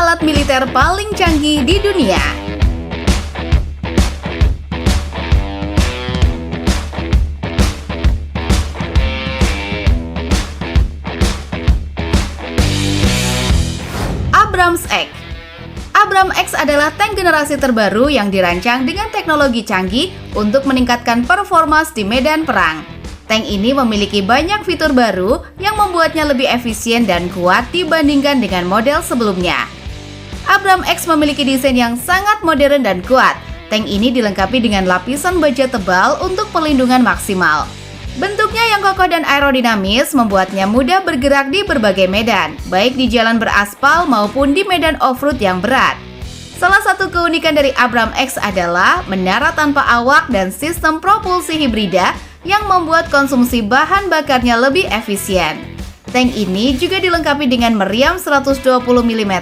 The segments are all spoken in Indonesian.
alat militer paling canggih di dunia. Abrams X. Abrams X adalah tank generasi terbaru yang dirancang dengan teknologi canggih untuk meningkatkan performa di medan perang. Tank ini memiliki banyak fitur baru yang membuatnya lebih efisien dan kuat dibandingkan dengan model sebelumnya. Abrams X memiliki desain yang sangat modern dan kuat. Tank ini dilengkapi dengan lapisan baja tebal untuk perlindungan maksimal. Bentuknya yang kokoh dan aerodinamis membuatnya mudah bergerak di berbagai medan, baik di jalan beraspal maupun di medan off-road yang berat. Salah satu keunikan dari Abrams X adalah menara tanpa awak dan sistem propulsi hibrida yang membuat konsumsi bahan bakarnya lebih efisien. Tank ini juga dilengkapi dengan meriam 120 mm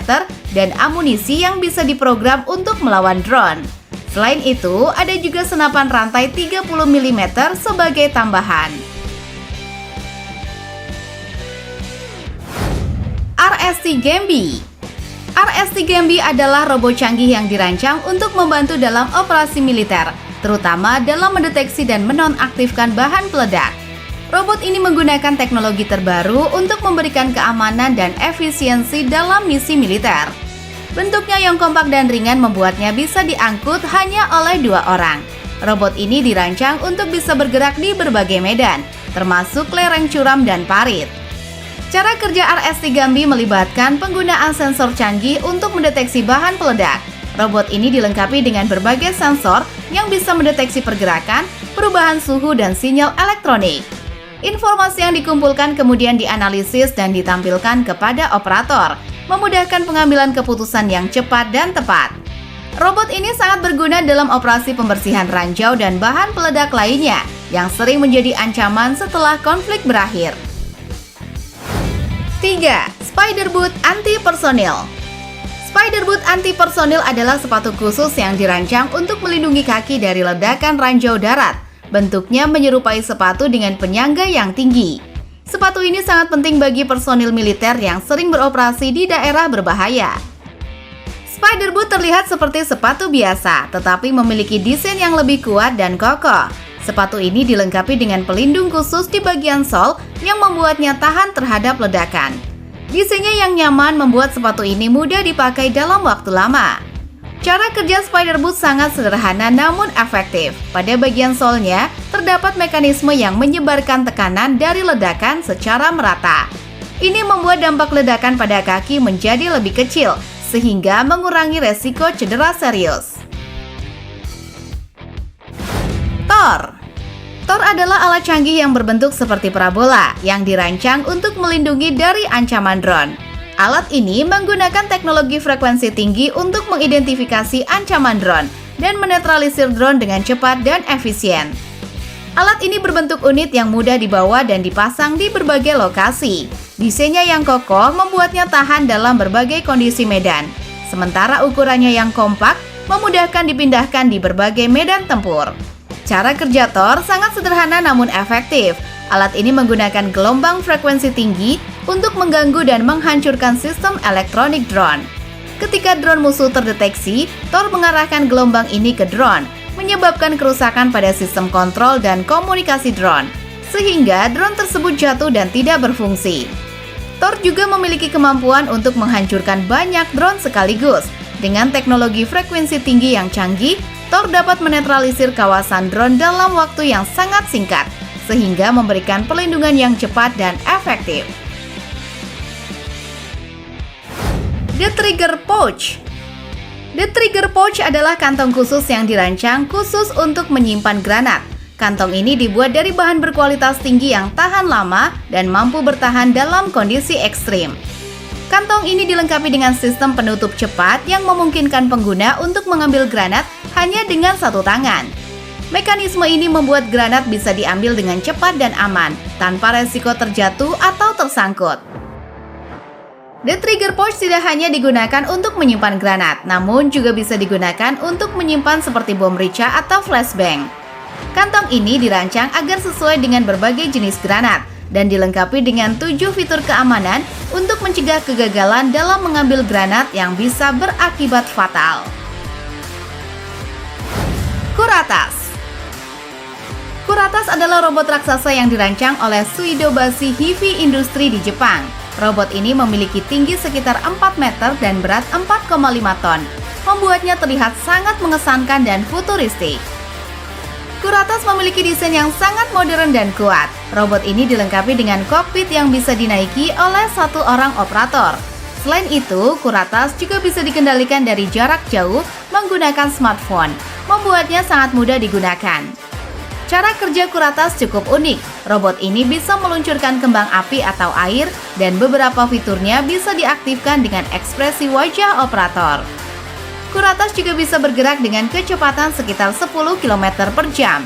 dan amunisi yang bisa diprogram untuk melawan drone. Selain itu, ada juga senapan rantai 30 mm sebagai tambahan. RST Gambi. RST Gambi adalah robot canggih yang dirancang untuk membantu dalam operasi militer, terutama dalam mendeteksi dan menonaktifkan bahan peledak. Robot ini menggunakan teknologi terbaru untuk memberikan keamanan dan efisiensi dalam misi militer. Bentuknya yang kompak dan ringan membuatnya bisa diangkut hanya oleh 2 orang. Robot ini dirancang untuk bisa bergerak di berbagai medan, termasuk lereng curam dan parit. Cara kerja RST Gambi melibatkan penggunaan sensor canggih untuk mendeteksi bahan peledak. Robot ini dilengkapi dengan berbagai sensor yang bisa mendeteksi pergerakan, perubahan suhu, dan sinyal elektronik. Informasi yang dikumpulkan kemudian dianalisis dan ditampilkan kepada operator, memudahkan pengambilan keputusan yang cepat dan tepat. Robot ini sangat berguna dalam operasi pembersihan ranjau dan bahan peledak lainnya yang sering menjadi ancaman setelah konflik berakhir. 3. Spider Boot Anti-Personil. Spider Boot Anti-Personil adalah sepatu khusus yang dirancang untuk melindungi kaki dari ledakan ranjau darat. Bentuknya menyerupai sepatu dengan penyangga yang tinggi. Sepatu ini sangat penting bagi personil militer yang sering beroperasi di daerah berbahaya. Spider Boot terlihat seperti sepatu biasa, tetapi memiliki desain yang lebih kuat dan kokoh. Sepatu ini dilengkapi dengan pelindung khusus di bagian sol yang membuatnya tahan terhadap ledakan. Desainnya yang nyaman membuat sepatu ini mudah dipakai dalam waktu lama. Cara kerja Spider Boot sangat sederhana namun efektif. Pada bagian solnya, terdapat mekanisme yang menyebarkan tekanan dari ledakan secara merata. Ini membuat dampak ledakan pada kaki menjadi lebih kecil, sehingga mengurangi resiko cedera serius. Tor. Tor adalah alat canggih yang berbentuk seperti parabola yang dirancang untuk melindungi dari ancaman drone. Alat ini menggunakan teknologi frekuensi tinggi untuk mengidentifikasi ancaman drone dan menetralisir drone dengan cepat dan efisien. Alat ini berbentuk unit yang mudah dibawa dan dipasang di berbagai lokasi. Desainnya yang kokoh membuatnya tahan dalam berbagai kondisi medan, sementara ukurannya yang kompak memudahkan dipindahkan di berbagai medan tempur. Cara kerja Tor sangat sederhana namun efektif. Alat ini menggunakan gelombang frekuensi tinggi untuk mengganggu dan menghancurkan sistem elektronik drone. Ketika drone musuh terdeteksi, Tor mengarahkan gelombang ini ke drone, menyebabkan kerusakan pada sistem kontrol dan komunikasi drone, sehingga drone tersebut jatuh dan tidak berfungsi. Tor juga memiliki kemampuan untuk menghancurkan banyak drone sekaligus. Dengan teknologi frekuensi tinggi yang canggih, Tor dapat menetralisir kawasan drone dalam waktu yang sangat singkat, sehingga memberikan perlindungan yang cepat dan efektif. The Trigger Pouch. The Trigger Pouch adalah kantong khusus yang dirancang khusus untuk menyimpan granat. Kantong ini dibuat dari bahan berkualitas tinggi yang tahan lama dan mampu bertahan dalam kondisi ekstrim. Kantong ini dilengkapi dengan sistem penutup cepat yang memungkinkan pengguna untuk mengambil granat hanya dengan satu tangan. Mekanisme ini membuat granat bisa diambil dengan cepat dan aman, tanpa resiko terjatuh atau tersangkut. The Trigger Pouch tidak hanya digunakan untuk menyimpan granat, namun juga bisa digunakan untuk menyimpan seperti bom rica atau flashbang. Kantong ini dirancang agar sesuai dengan berbagai jenis granat, dan dilengkapi dengan 7 fitur keamanan untuk mencegah kegagalan dalam mengambil granat yang bisa berakibat fatal. Kuratas. Kuratas adalah robot raksasa yang dirancang oleh Suidobashi Heavy Industry di Jepang. Robot ini memiliki tinggi sekitar 4 meter dan berat 4,5 ton, membuatnya terlihat sangat mengesankan dan futuristik. Kuratas memiliki desain yang sangat modern dan kuat. Robot ini dilengkapi dengan kokpit yang bisa dinaiki oleh satu orang operator. Selain itu, Kuratas juga bisa dikendalikan dari jarak jauh menggunakan smartphone, membuatnya sangat mudah digunakan. Cara kerja Kuratas cukup unik. Robot ini bisa meluncurkan kembang api atau air, dan beberapa fiturnya bisa diaktifkan dengan ekspresi wajah operator. Kuratas juga bisa bergerak dengan kecepatan sekitar 10 km per jam.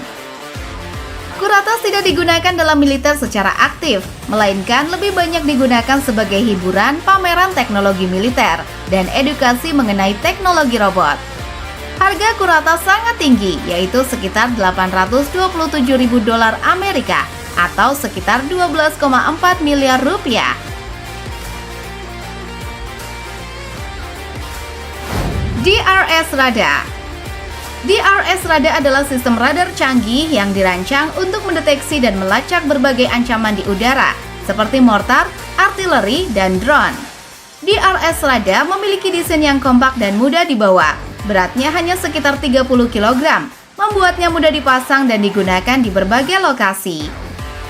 Kuratas tidak digunakan dalam militer secara aktif, melainkan lebih banyak digunakan sebagai hiburan, pameran teknologi militer, dan edukasi mengenai teknologi robot. Harga Kuratas sangat tinggi, yaitu sekitar $827.000 Amerika atau sekitar 12,4 miliar rupiah. DRS Radar. DRS Radar adalah sistem radar canggih yang dirancang untuk mendeteksi dan melacak berbagai ancaman di udara, seperti mortar, artileri, dan drone. DRS Radar memiliki desain yang kompak dan mudah dibawa. Beratnya hanya sekitar 30 kg, membuatnya mudah dipasang dan digunakan di berbagai lokasi.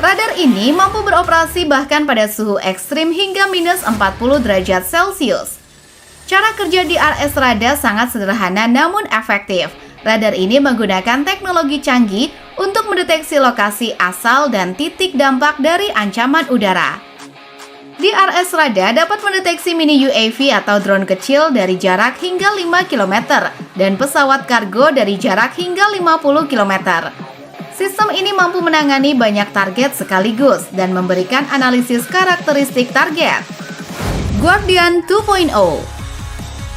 Radar ini mampu beroperasi bahkan pada suhu ekstrim hingga minus 40 derajat Celcius. Cara kerja DRS Radar sangat sederhana namun efektif. Radar ini menggunakan teknologi canggih untuk mendeteksi lokasi asal dan titik dampak dari ancaman udara. DRS Radar dapat mendeteksi mini UAV atau drone kecil dari jarak hingga 5 km dan pesawat kargo dari jarak hingga 50 km. Sistem ini mampu menangani banyak target sekaligus dan memberikan analisis karakteristik target. Guardian 2.0.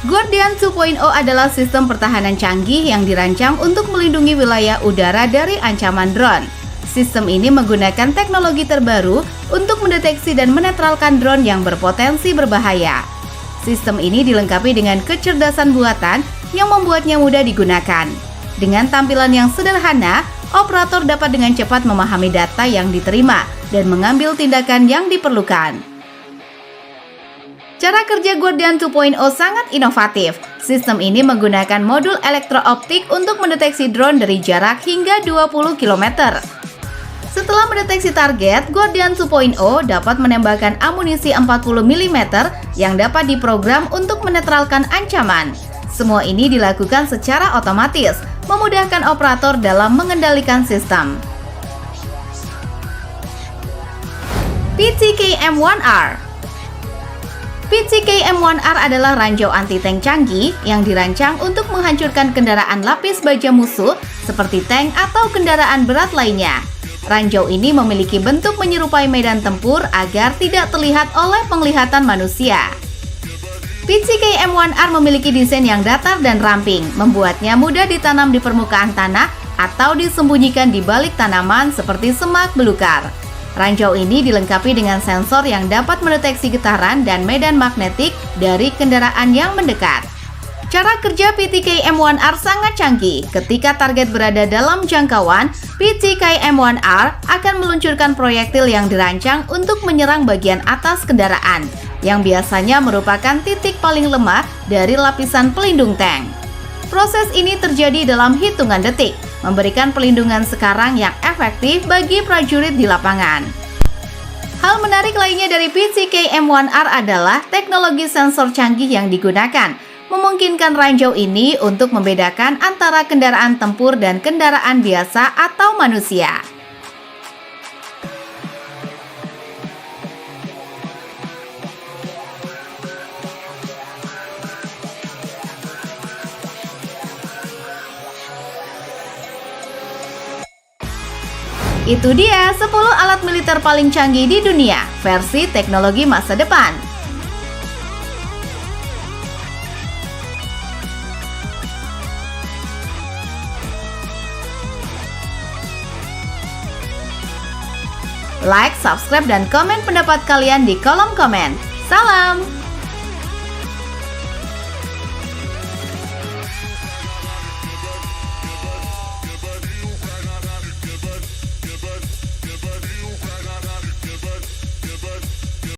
Guardian 2.0 adalah sistem pertahanan canggih yang dirancang untuk melindungi wilayah udara dari ancaman drone. Sistem ini menggunakan teknologi terbaru untuk mendeteksi dan menetralkan drone yang berpotensi berbahaya. Sistem ini dilengkapi dengan kecerdasan buatan yang membuatnya mudah digunakan. Dengan tampilan yang sederhana, operator dapat dengan cepat memahami data yang diterima dan mengambil tindakan yang diperlukan. Cara kerja Guardian 2.0 sangat inovatif. Sistem ini menggunakan modul elektro-optik untuk mendeteksi drone dari jarak hingga 20 km. Setelah mendeteksi target, Guardian 2.0 dapat menembakkan amunisi 40 mm yang dapat diprogram untuk menetralkan ancaman. Semua ini dilakukan secara otomatis, memudahkan operator dalam mengendalikan sistem. PTKM-1R. PTKM-1R adalah ranjau anti-tank canggih yang dirancang untuk menghancurkan kendaraan lapis baja musuh seperti tank atau kendaraan berat lainnya. Ranjau ini memiliki bentuk menyerupai medan tempur agar tidak terlihat oleh penglihatan manusia. PTKM-1R memiliki desain yang datar dan ramping, membuatnya mudah ditanam di permukaan tanah atau disembunyikan di balik tanaman seperti semak belukar. Ranjau ini dilengkapi dengan sensor yang dapat mendeteksi getaran dan medan magnetik dari kendaraan yang mendekat. Cara kerja PTKM-1R sangat canggih. Ketika target berada dalam jangkauan, PTKM-1R akan meluncurkan proyektil yang dirancang untuk menyerang bagian atas kendaraan, yang biasanya merupakan titik paling lemah dari lapisan pelindung tank. Proses ini terjadi dalam hitungan detik, memberikan pelindungan sekarang yang efektif bagi prajurit di lapangan. Hal menarik lainnya dari PTKM-1R adalah teknologi sensor canggih yang digunakan, memungkinkan ranjau ini untuk membedakan antara kendaraan tempur dan kendaraan biasa atau manusia. Itu dia 10 alat militer paling canggih di dunia, versi teknologi masa depan. Like, subscribe, dan komen pendapat kalian di kolom komen. Salam!